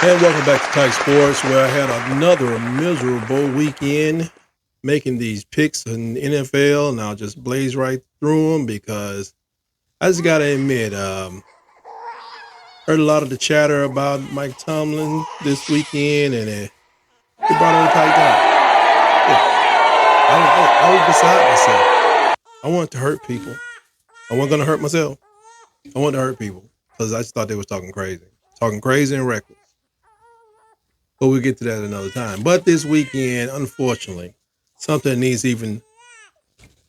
And welcome back to Kite Sports, where I had another miserable weekend making these picks in NFL, and I'll just blaze right through them because I just got to admit, heard a lot of the chatter about Mike Tomlin this weekend, and it brought on tight down. Yeah, I was beside myself. I wanted to hurt people. I wasn't going to hurt myself. I wanted to hurt people because I just thought they was talking crazy and reckless. But we'll get to that another time. But this weekend, unfortunately, something needs even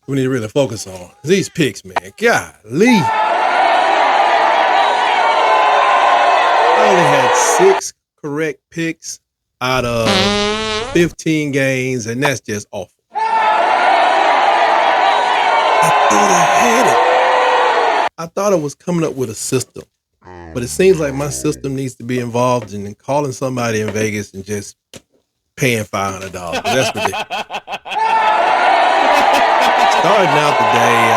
we need to really focus on. These picks, man. Golly. I only had 6 correct picks out of 15 games, and that's just awful. I thought I had it. I thought I was coming up with a system. But it seems like my system needs to be involved in calling somebody in Vegas and just paying $500. That's ridiculous. Starting out the day,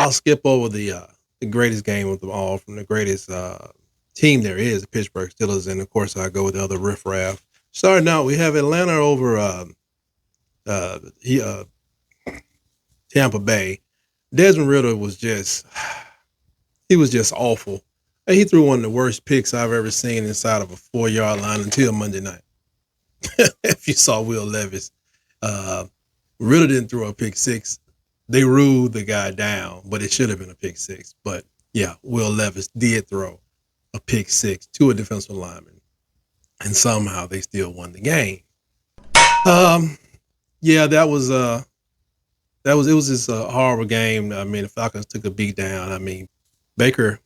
I'll skip over the greatest game of them all from the greatest team there is, the Pittsburgh Steelers, and of course I go with the other riffraff. Starting out, we have Atlanta over Tampa Bay. Desmond Ritter was just awful. And he threw one of the worst picks I've ever seen inside of a 4-yard line until Monday night. If you saw Will Levis, Ritter didn't throw a pick six. They ruled the guy down, but it should have been a pick six. But yeah, Will Levis did throw a pick six to a defensive lineman, and somehow they still won the game. Yeah, it was just a horrible game. I mean, the Falcons took a beat down. I mean, Baker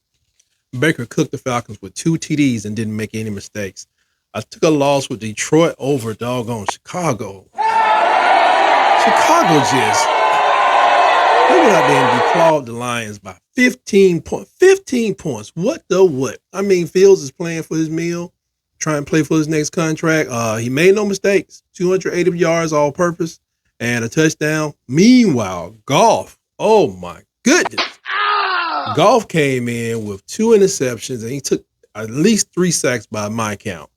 cooked the Falcons with 2 TDs and didn't make any mistakes. I took a loss with Detroit over doggone Chicago. Chicago just they went out there and declawed the Lions by 15 points. 15 points. What the what? I mean, Fields is playing for his meal, trying to play for his next contract. He made no mistakes. 280 yards all purpose and a touchdown. Meanwhile, Goff, oh my goodness. Goff came in with 2 interceptions and he took at least 3 sacks by my count.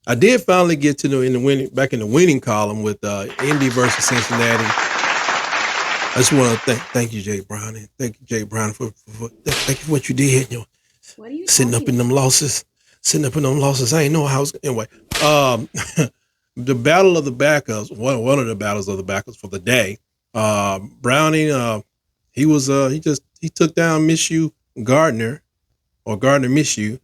I did finally get to back in the winning column with Indy versus Cincinnati. I just want to thank you, Jay Brown, and thank you, Jay Brown, for thank you for what you did. What are you sitting up in them losses. I ain't know how was anyway. The battle of the backups, one of the battles of the backups for the day. Browning, he took down Minshew Gardner, or Gardner Minshew.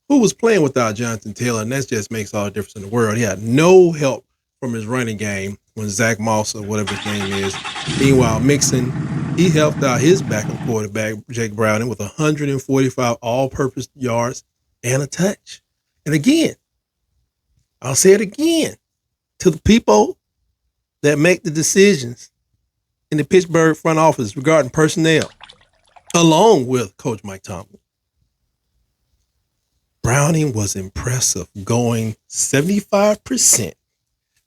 Who was playing without Jonathan Taylor, and that just makes all the difference in the world. He had no help from his running game when Zach Moss or whatever his name is. Meanwhile, Mixon, he helped out his backup quarterback, Jake Browning, with 145 all-purpose yards and a touch. And again, I'll say it again, to the people that make the decisions in the Pittsburgh front office regarding personnel, along with Coach Mike Tomlin. Browning was impressive, going 75%,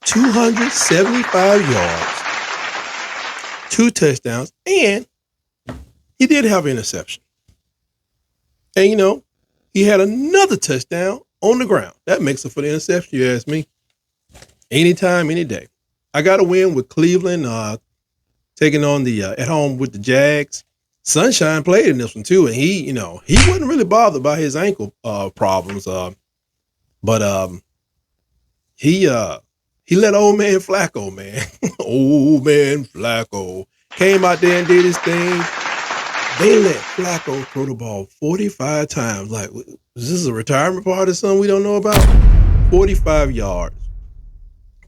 275 yards, 2 touchdowns, and he did have an interception. And, he had another touchdown on the ground. That makes up for the interception, you ask me. Anytime, any day. I got a win with Cleveland, taking on the at home with the Jags. Sunshine played in this one too, and he wasn't really bothered by his ankle problems. But he let old man Flacco, man, old man Flacco came out there and did his thing. They let Flacco throw the ball 45 times. Like, is this a retirement party or something we don't know about? 45 yards,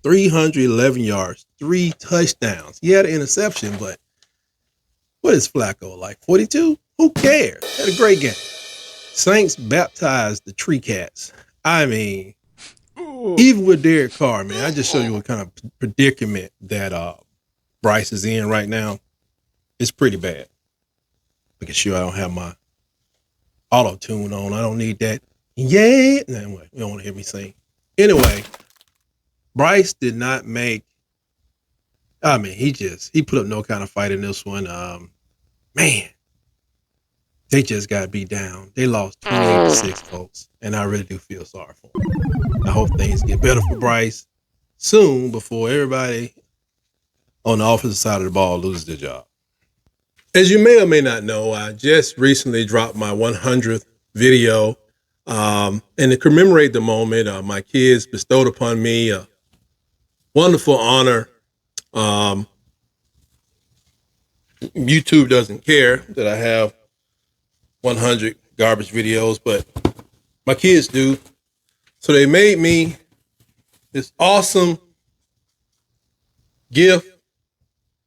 311 yards, 3 touchdowns. He had an interception, but what is Flacco, like 42? Who cares? Had a great game. Saints baptized the Tree Cats. I mean, even with Derek Carr, man, I just show you what kind of predicament that Bryce is in right now. It's pretty bad. Making sure I don't have my auto-tune on. I don't need that. Yeah. Anyway, you don't want to hear me sing. Anyway, Bryce did not make, he put up no kind of fight in this one. Man, They just got beat down. They lost 28-6, folks. And I really do feel sorry for them. I hope things get better for Bryce soon before everybody on the offensive side of the ball loses their job. As you may or may not know, I just recently dropped my 100th video. And to commemorate the moment, my kids bestowed upon me a wonderful honor. YouTube doesn't care that I have 100 garbage videos, but my kids do. So they made me this awesome gift.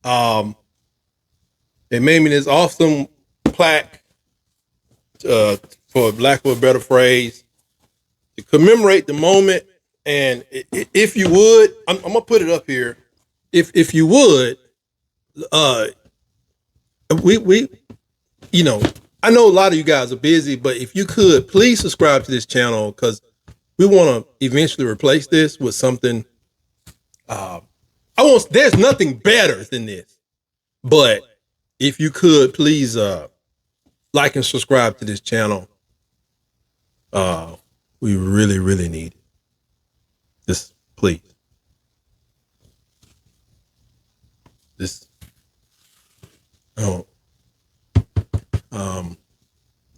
They made me this awesome plaque, for lack of a better phrase, to commemorate the moment. And if you would, I'm gonna put it up here. If you would, we, you know, I know a lot of you guys are busy, but if you could, please subscribe to this channel, because we want to eventually replace this with something. There's nothing better than this, but if you could, please like and subscribe to this channel. We really, really need it. Just please.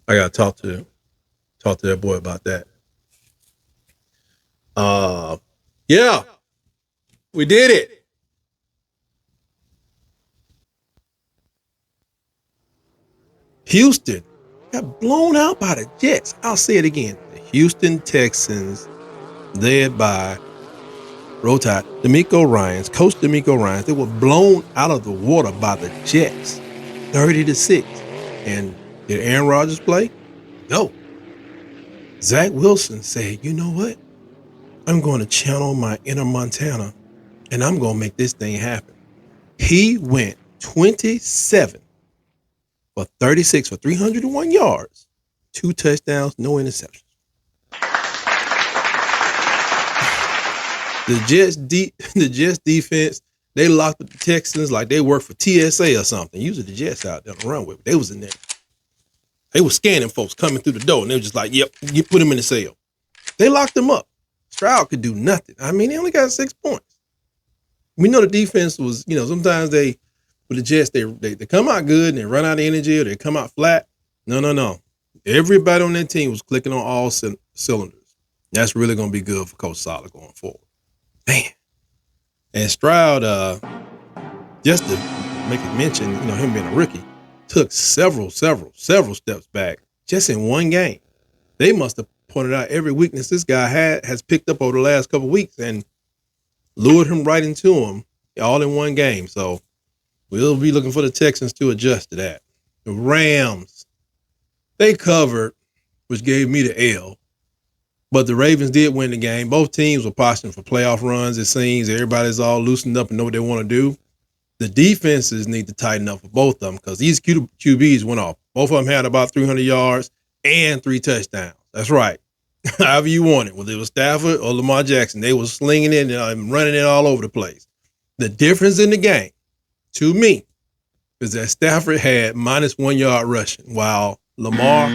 I gotta talk to that boy about that. Yeah, we did it. Houston got blown out by the Jets. I'll say it again. The Houston Texans, led by Coach DeMeco Ryans, they were blown out of the water by the Jets, 30-6. And did Aaron Rodgers play? No. Zach Wilson said, you know what? I'm going to channel my inner Montana, and I'm going to make this thing happen. He went 27 for 36 for 301 yards, 2 touchdowns, no interceptions. The Jets defense, they locked up the Texans like they worked for TSA or something. Usually the Jets out there to run with. They was in there. They were scanning folks coming through the door, and they were just like, yep, you put them in the cell. They locked them up. Stroud could do nothing. I mean, they only got 6 points. We know the defense was, sometimes with the Jets, they come out good and they run out of energy, or they come out flat. No. Everybody on that team was clicking on all cylinders. That's really going to be good for Coach Saleh going forward. Man. And Stroud, just to make a mention, him being a rookie, took several steps back just in one game. They must have pointed out every weakness this guy has picked up over the last couple of weeks and lured him right into him all in one game. So we'll be looking for the Texans to adjust to that. The Rams, they covered, which gave me the L. But the Ravens did win the game. Both teams were posturing for playoff runs, it seems. Everybody's all loosened up and know what they want to do. The defenses need to tighten up for both of them, because these QBs went off. Both of them had about 300 yards and 3 touchdowns. That's right. However you want it, whether it was Stafford or Lamar Jackson, they were slinging it and running it all over the place. The difference in the game, to me, is that Stafford had -1 yard rushing, while Lamar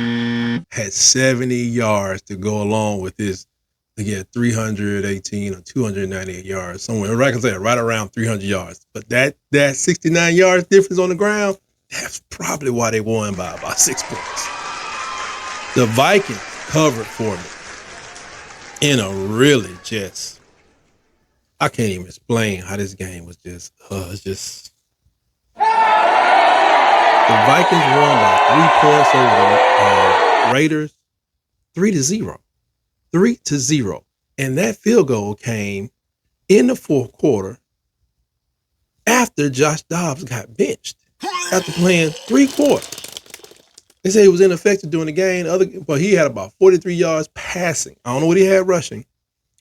had 70 yards to go along with his, to get 318 or 298 yards, somewhere. I can say right around 300 yards. But that 69 yards difference on the ground, that's probably why they won by about 6 points. The Vikings covered for me in a really just, I can't even explain how this game was just, the Vikings won by 3 points over the Raiders, 3-0. 3-0. And that field goal came in the fourth quarter after Josh Dobbs got benched after playing 3 quarters. They say he was ineffective during the game, but he had about 43 yards passing. I don't know what he had rushing.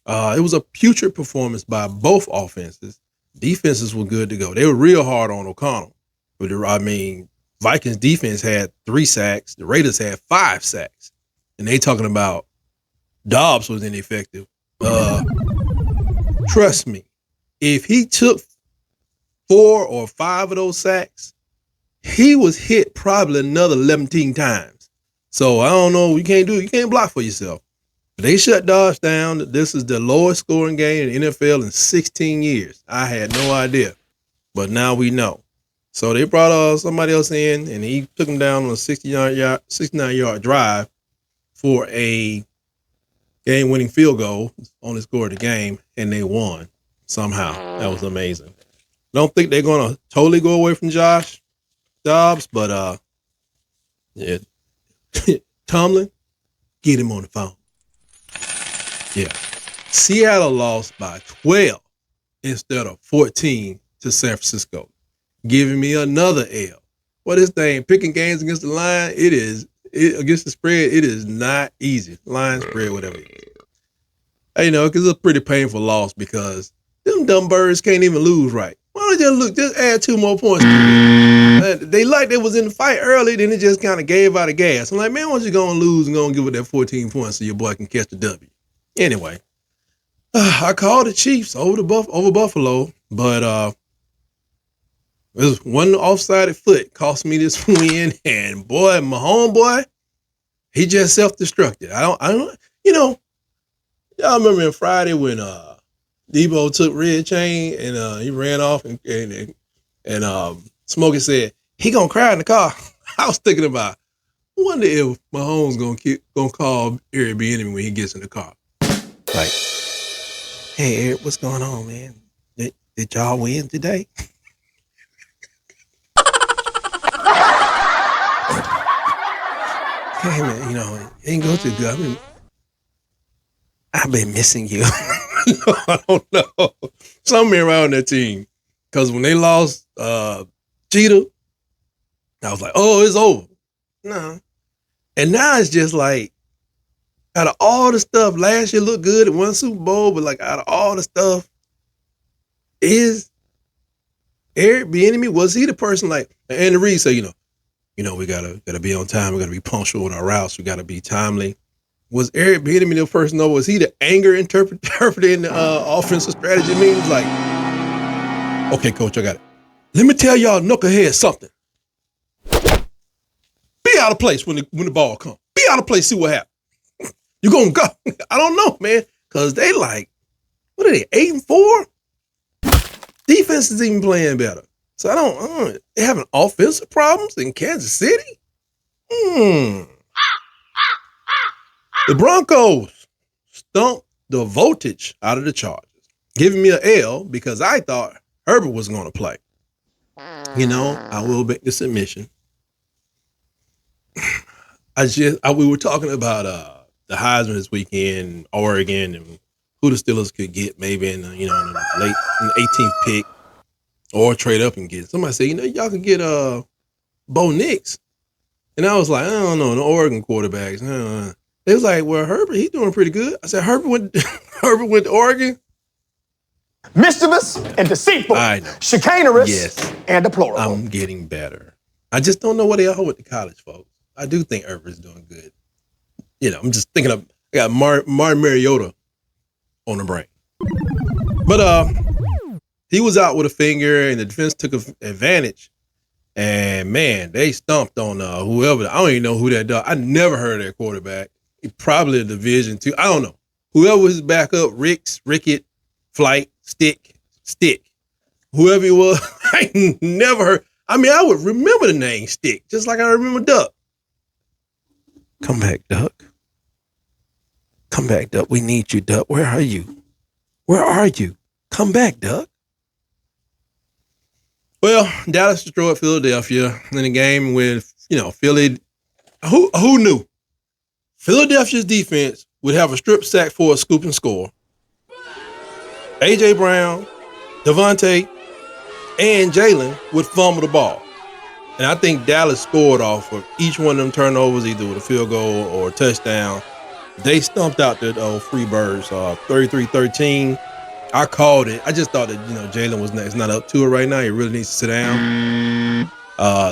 It was a putrid performance by both offenses. Defenses were good to go. They were real hard on O'Connell. But Vikings defense had 3 sacks. The Raiders had 5 sacks. And they talking about Dobbs was ineffective. Trust me, if he took 4 or 5 of those sacks, he was hit probably another 11 times. So I don't know. You can't block for yourself. They shut Dodge down. This is the lowest scoring game in the NFL in 16 years. I had no idea, but now we know. So they brought somebody else in, and he took them down on a 69-yard drive for a game-winning field goal. Only scored the game, and they won somehow. That was amazing. Don't think they're gonna totally go away from Josh Dobbs, but yeah, Tomlin, get him on the phone. Yeah. Seattle lost by 12 instead of 14 to San Francisco, giving me another L. What is thing? Picking games against the line, against the spread, it is not easy. Line spread, whatever it is. Because it's a pretty painful loss because them dumb birds can't even lose right. Why don't you just add 2 more points to it? They was in the fight early, then it just kind of gave out of gas. I'm like, man, why don't you go and lose and go and give it that 14 points so your boy can catch the W? Anyway, I called the Chiefs over Buffalo, but it was one offsided foot cost me this win, and boy, my homeboy, he just self-destructed. I don't, y'all remember on Friday when Debo took Red Chain and he ran off and Smokey said he gonna cry in the car. I was thinking about, wonder if Mahomes gonna call Eric Bieniemy when he gets in the car. Like, hey Eric, what's going on, man? Did y'all win today? Hey man, it ain't go too good. I've been missing you. No, I don't know. Something around that team. Because when they lost Cheetah, I was like, oh, it's over. No. And now it's just like, out of all the stuff, last year looked good, it won Super Bowl, but like out of all the stuff, is Eric Bieniemy, was he the person like Andy Reid said, we gotta be on time, we gotta be punctual with our routes, we gotta be timely. Was Eric Bieniemy the person, though? Was he the anger interpreting the offensive strategy means? Like, okay, coach, I got it. Let me tell y'all knucklehead something. Be out of place when the ball comes. Be out of place, see what happens. You gonna go? I don't know, man. Cause they like, what are they, 8-4? Defense is even playing better. So I don't they having offensive problems in Kansas City? The Broncos stumped the voltage out of the Chargers, giving me an L because I thought Herbert was going to play. I will make this admission. We were talking about the Heisman this weekend, Oregon, and who the Steelers could get maybe in the late in the 18th pick, or trade up and get. Somebody said, y'all could get Bo Nix, and I was like, I don't know, the Oregon quarterbacks. They was like, well, Herbert, he's doing pretty good. I said, Herbert went to Oregon. Mischievous and deceitful, I know. chicanerous, yes, and deplorable. I'm getting better. I just don't know what they are with the college folks. I do think Herbert's doing good. I'm just thinking I got Martin Mariota on the brain. But he was out with a finger, and the defense took advantage. And man, they stomped on whoever. I don't even know who that dog. I never heard of that quarterback. He probably a Division II. I don't know. Whoever was his backup, Rickett, Flight, Stick. Whoever he was, I never heard. I mean, I would remember the name Stick, just like I remember Duck. Come back, Duck. Come back, Duck. We need you, Duck. Where are you? Where are you? Come back, Duck. Well, Dallas destroyed Philadelphia in a game with, Philly. Who knew? Philadelphia's defense would have a strip sack for a scoop and score. A.J. Brown, Devontae, and Jalen would fumble the ball. And I think Dallas scored off of each one of them turnovers, either with a field goal or a touchdown. They stumped out the Freebirds 33-13. I called it. I just thought that, Jalen was not up to it right now. He really needs to sit down.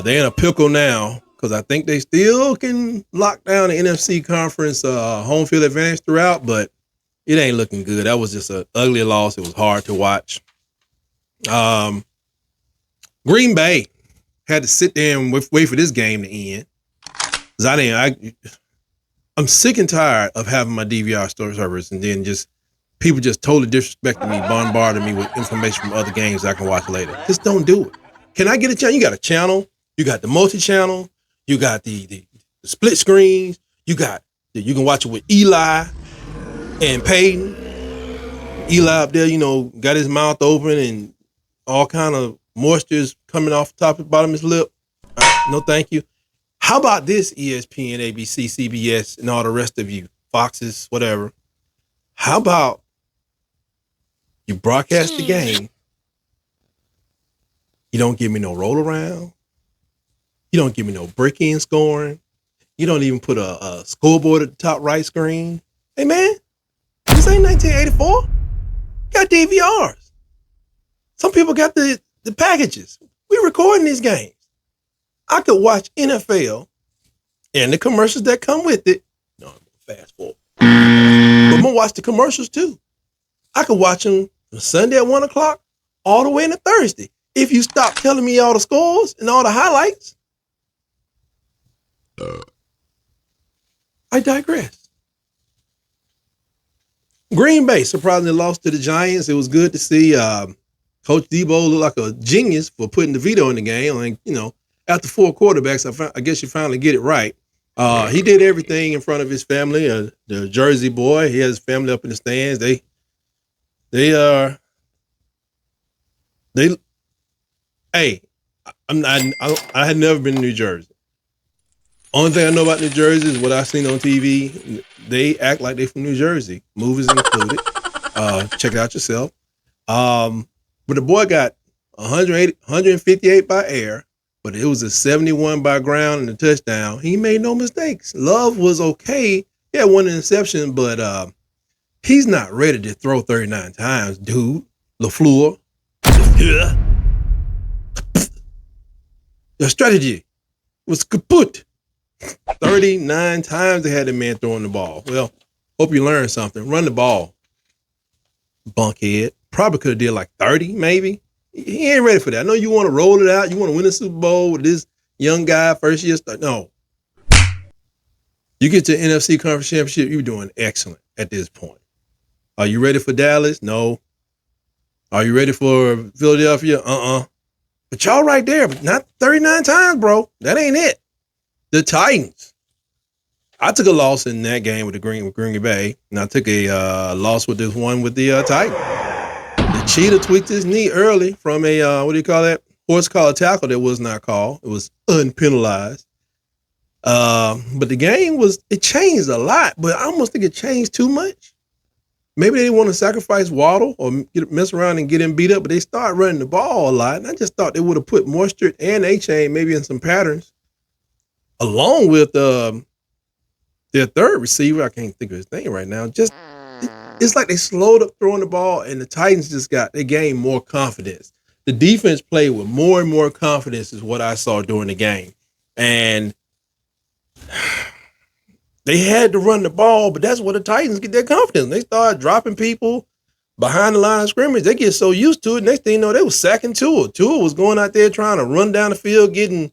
They're in a pickle now because I think they still can lock down the NFC conference home field advantage throughout, but it ain't looking good. That was just an ugly loss. It was hard to watch. Green Bay had to sit there and wait for this game to end. 'Cause I'm sick and tired of having my DVR storage servers and then just people just totally disrespecting me, bombarding me with information from other games I can watch later. Just don't do it. Can I get a channel? You got a channel, you got the multi-channel, you got the split screens, you can watch it with Eli and Peyton. Eli up there, got his mouth open and all kind of moisture is coming off the top and bottom of his lip. No, thank you. How about this, ESPN, ABC, CBS, and all the rest of you, Foxes, whatever? How about you broadcast the game? You don't give me no roll around. You don't give me no break-in scoring. You don't even put a scoreboard at the top right screen. Hey, man, this ain't 1984. Got DVRs. Some people got the packages. We recording these games. I could watch NFL and the commercials that come with it. No, I'm gonna fast forward. But I'm gonna watch the commercials too. I could watch them from Sunday at 1 o'clock all the way into Thursday. If you stop telling me all the scores and all the highlights. I digress. Green Bay surprisingly lost to the Giants. It was good to see Coach Debo look like a genius for putting DeVito in the game. Like, after 4 quarterbacks, I guess you finally get it right. He did everything in front of his family. The Jersey boy, he has his family up in the stands. Hey, I had never been to New Jersey. Only thing I know about New Jersey is what I've seen on TV. They act like they're from New Jersey, movies included. Check it out yourself. But the boy got 158 by air, but it was a 71 by ground and a touchdown. He made no mistakes. Love was okay. He had one interception, but he's not ready to throw 39 times, dude. LaFleur. The strategy was kaput. 39 times they had the man throwing the ball. Well, hope you learned something. Run the ball, bunkhead. Probably could have did like 30, maybe. He ain't ready for that. I know you want to roll it out. You want to win a Super Bowl with this young guy, first year start. No. You get to NFC Conference Championship, you're doing excellent at this point. Are you ready for Dallas? No. Are you ready for Philadelphia? But y'all right there, but not 39 times, bro. That ain't it. The Titans. I took a loss in that game with Green Bay, and I took a loss with this one with the Titans. The Cheetah tweaked his knee early from a, horse collar tackle that was not called. It was unpenalized. But the game it changed a lot, but I almost think it changed too much. Maybe they didn't want to sacrifice Waddle or mess around and get him beat up, but they started running the ball a lot, and I just thought they would have put Mostert and A-Chain maybe in some patterns, along with their third receiver. I can't think of his name right now. It's like they slowed up throwing the ball, and the Titans they gained more confidence. The defense played with more and more confidence is what I saw during the game. And they had to run the ball, but that's where the Titans get their confidence. They start dropping people behind the line of scrimmage. They get so used to it. Next thing you know, they was sacking Tua. Tua was going out there trying to run down the field, they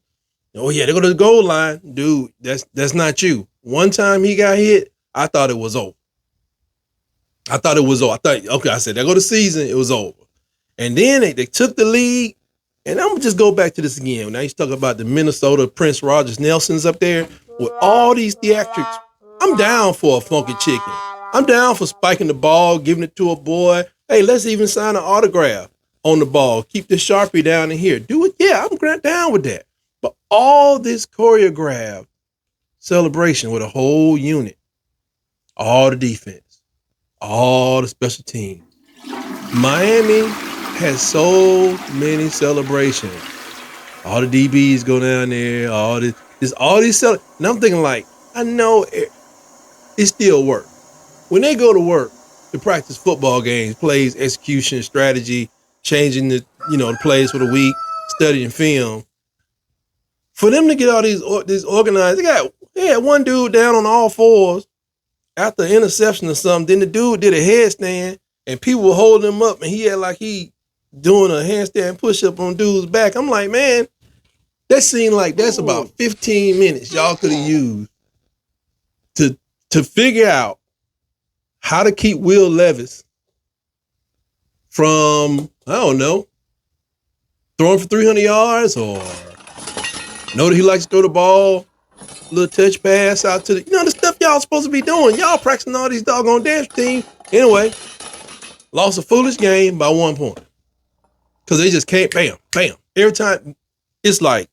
go to the goal line. Dude, that's not you. One time he got hit, I thought it was over. I said, there go the season, it was over. And then they took the lead, and I'm going to just go back to this again. Now he's talking about the Minnesota Prince Rogers Nelsons up there with all these theatrics. I'm down for a funky chicken. I'm down for spiking the ball, giving it to a boy. Hey, let's even sign an autograph on the ball. Keep the Sharpie down in here. Do it. Yeah, I'm down with that. But all this choreographed celebration with a whole unit, all the defense, all the special teams. Miami has so many celebrations. All the DBs go down there, all these and I'm thinking like, I know it still works. When they go to work to practice football games, plays, execution, strategy, changing the plays for the week, studying film, for them to get all these organized, they had one dude down on all fours after an interception or something. Then the dude did a headstand and people were holding him up and he had like he doing a handstand push-up on dude's back. I'm like, man, That seemed like that's about 15 minutes y'all could have used to figure out how to keep Will Levis from, I don't know, throwing for 300 yards or know that he likes to throw the ball, little touch pass out to the, the stuff y'all supposed to be doing. Y'all practicing all these doggone dance teams. Anyway, lost a foolish game by 1 point. Because they just can't, bam, bam. Every time, it's like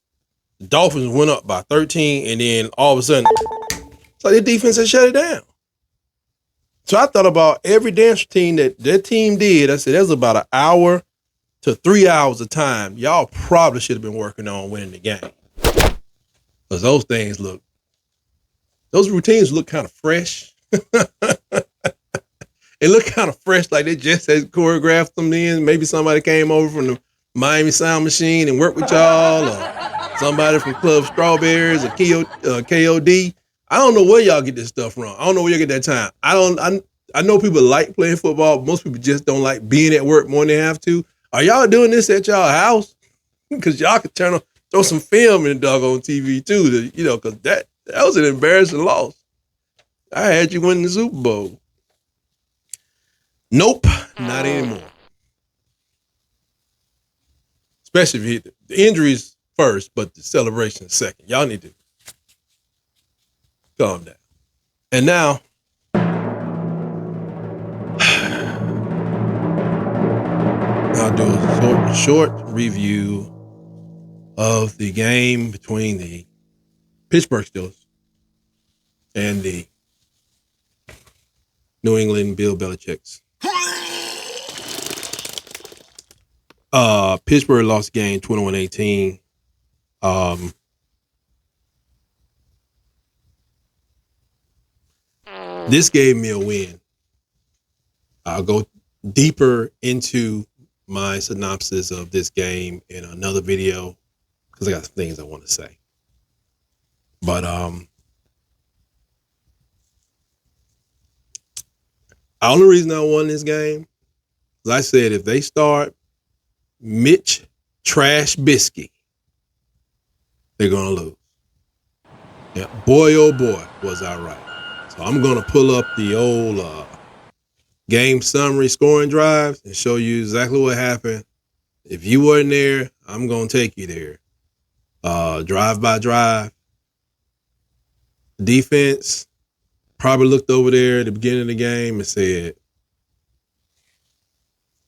the Dolphins went up by 13 and then all of a sudden, it's like the defense had shut it down. So I thought about every dance routine that team did. I said, there's about an hour to 3 hours of time y'all probably should have been working on winning the game. Because those routines look kind of fresh. It looked kind of fresh, like they just had choreographed them in. Maybe somebody came over from the Miami Sound Machine and worked with y'all, or somebody from Club Strawberries or KOD. I don't know where y'all get this stuff from. I don't know where you get that time. I know people like playing football, but most people just don't like being at work more than they have to. Are y'all doing this at y'all house? Because y'all could throw some film in the doggone TV too, because that was an embarrassing loss. I had you win the Super Bowl. Nope, not anymore. Especially if you hit the injuries first, but the celebration second. Y'all need to calm down. And now, I'll do a short review of the game between the Pittsburgh Steelers and the New England Bill Belichick's. Pittsburgh lost the game 21-18. This gave me a win. I'll go deeper into my synopsis of this game in another video because I got some things I want to say. But the only reason I won this game is I said if they start Mitch Trash Bisky, they're going to lose. Yeah, boy, oh boy, was I right. So I'm going to pull up the old game summary scoring drives and show you exactly what happened. If you weren't there, I'm going to take you there. Drive by drive. Defense probably looked over there at the beginning of the game and said,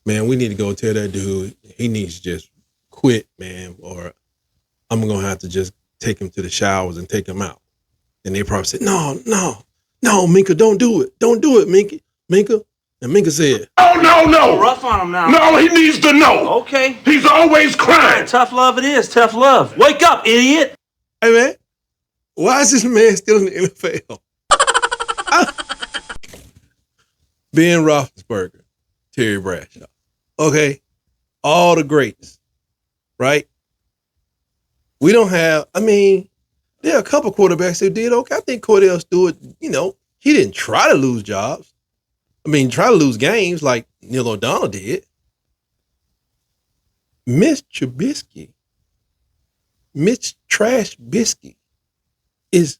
man, we need to go tell that dude he needs to just quit, man, or I'm going to have to just take him to the showers and take him out. And they probably said, no, Minka, don't do it. Don't do it, Minka. And Minka said, No. Rough on him now. No, he needs to know. Okay. He's always crying. Tough love it is. Tough love. Wake up, idiot. hey, man, why is this man still in the NFL? Ben Roethlisberger, Terry Bradshaw. Okay, all the greats, right? We don't have, there are a couple quarterbacks that did okay. I think Cordell Stewart, he didn't try to lose jobs. Try to lose games like Neil O'Donnell did. Mitch Trash Bisky is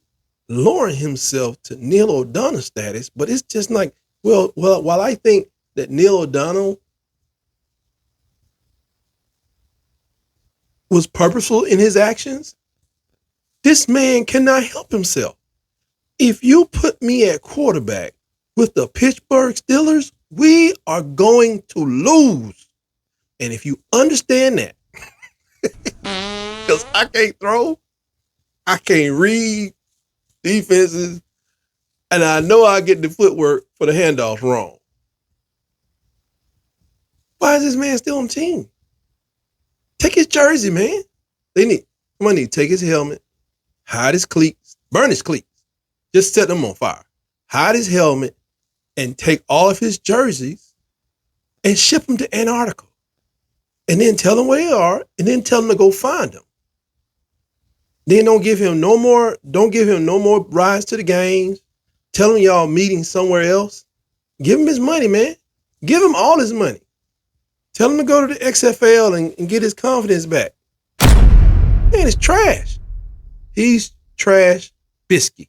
lowering himself to Neil O'Donnell status, but it's just like, well, while I think that Neil O'Donnell was purposeful in his actions, this man cannot help himself. If you put me at quarterback with the Pittsburgh Steelers, we are going to lose. And if you understand that, because I can't throw, I can't read defenses, and I know I get the footwork for the handoffs wrong. Why is this man still on the team? Take his jersey, man. Somebody need to take his helmet, hide his cleats, burn his cleats, just set them on fire. Hide his helmet and take all of his jerseys and ship them to Antarctica. And then tell them where they are, and then tell them to go find them. Then don't give him no more rides to the games. Tell him y'all meeting somewhere else. Give him his money, man. Give him all his money. Tell him to go to the XFL and get his confidence back. Man, it's trash. He's trash biscuit.